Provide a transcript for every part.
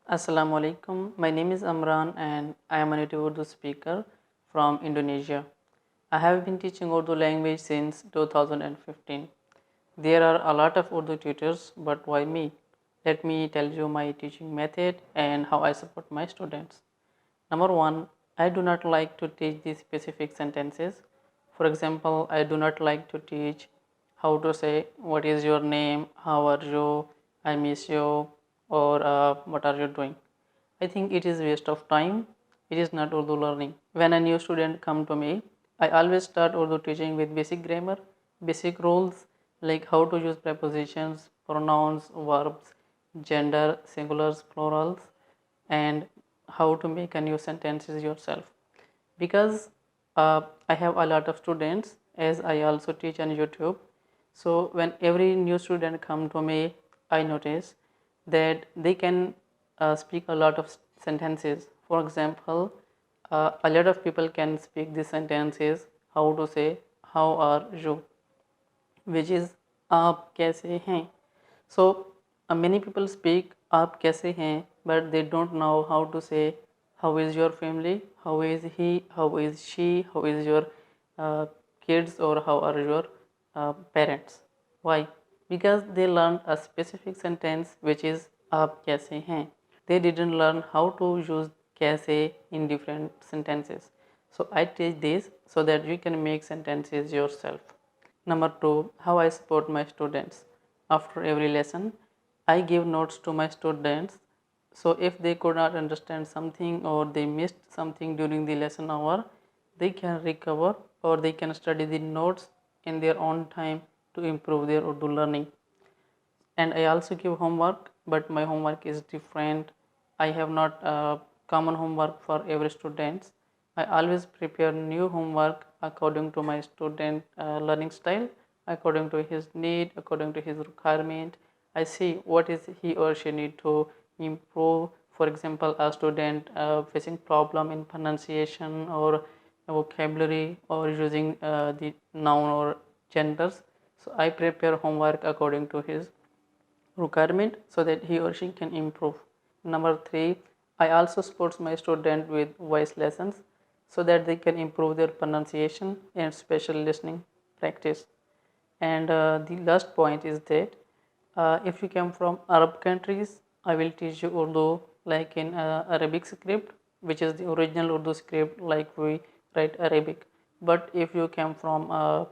Assalamu alaikum. My name is Amran and I am a native Urdu speaker from Indonesia. I have been teaching Urdu language since 2015. There are a lot of Urdu tutors, but why me? Let me tell you my teaching method and how I support my students. Number one, I do not like to teach the specific sentences. For example, I do not like to teach how to say, "What is your name? How are you? I miss you," or "What are you doing?" I think it is waste of time. It is not Urdu learning. When a new student come to me, I always start Urdu teaching with basic grammar, basic rules like how to use prepositions, pronouns, verbs, gender, singulars, plurals, and how to make a new sentences yourself. Because I have a lot of students, as I also teach on YouTube. So when every new student come to me, I notice that they can speak a lot of sentences. For example, a lot of people can speak these sentences. How to say, "How are you?" which is "आप कैसे हैं?" So many people speak "आप कैसे हैं?" but they don't know how to say "How is your family?" "How is he?" "How is she?" "How is your uh, kids?" or "How are your parents?" Why? Because they learned a specific sentence which is "आप कैसे हैं?" They didn't learn how to use कैसे in different sentences. So I teach this so that you can make sentences yourself. Number two, how I support my students. After every lesson, I give notes to my students. So if they could not understand something or they missed something during the lesson hour, they can recover or they can study the notes in their own time to improve their Urdu learning. And I also give homework, but my homework is different. I have not common homework for every student. I always prepare new homework according to my student learning style, according to his need, according to his requirement. I see what is he or she need to improve. For example, a student facing problem in pronunciation or vocabulary or using the noun or genders. So I prepare homework according to his requirement so that he or she can improve. Number three, I also support my student with voice lessons so that they can improve their pronunciation and special listening practice. And the last point is that if you come from Arab countries, I will teach you Urdu like in Arabic script, which is the original Urdu script, like we write Arabic. But if you come from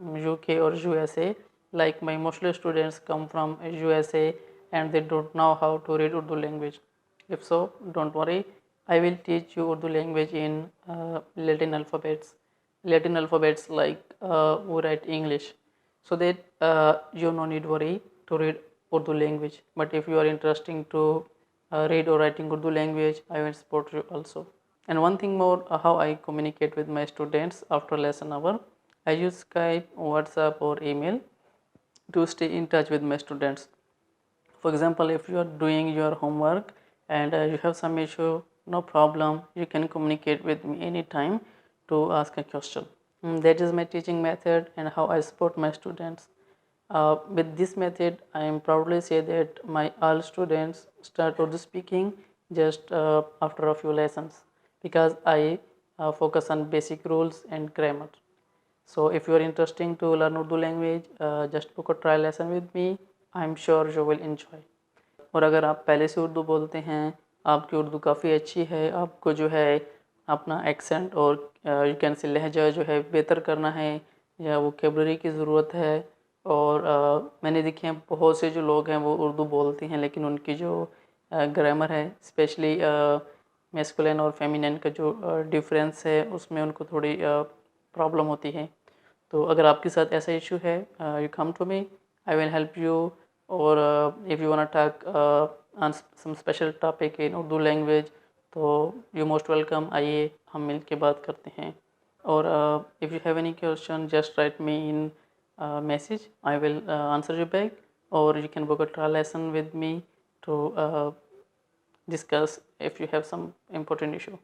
UK or USA, like my mostly students come from USA and they don't know how to read Urdu language. If so, don't worry, I will teach you Urdu language in Latin alphabets. Latin alphabets like we write English, so that you no need worry to read Urdu language. But if you are interested to read or writing Urdu language, I will support you also. And one thing more, how I communicate with my students after lesson hour, I use Skype, WhatsApp or email to stay in touch with my students. For example, if you are doing your homework and you have some issue, no problem, you can communicate with me anytime to ask a question. That is my teaching method and how I support my students. With this method, I am proudly say that my all students start Urdu speaking just after a few lessons because I focus on basic rules and grammar. So if you are interested to learn Urdu language, just book a trial lesson with me. I am sure you will enjoy. और अगर आप पहले से उर्दू बोलते हैं, आपकी उर्दू काफ़ी अच्छी है, आपको जो है अपना एक्सेंट और यू कैन से लहजा जो है बेहतर करना है या वोकेबलरी की ज़रूरत है। और मैंने देखे हैं बहुत से जो लोग हैं वो उर्दू बोलते हैं लेकिन उनकी जो ग्रामर है स्पेशली मैस्कुलिन और फेमिनिन का जो डिफरेंस है उसमें उनको थोड़ी प्रॉब्लम होती है। तो अगर आपके साथ ऐसा इशू है, you come to me, I will help you. और if you want talk on some special topic in Urdu language तो यू मोस्ट वेलकम, आइए हम मिल के बात करते हैं। और if you have any question just write me in message, I will answer you back. और you can book a trial lesson with me to discuss if you have some important issue.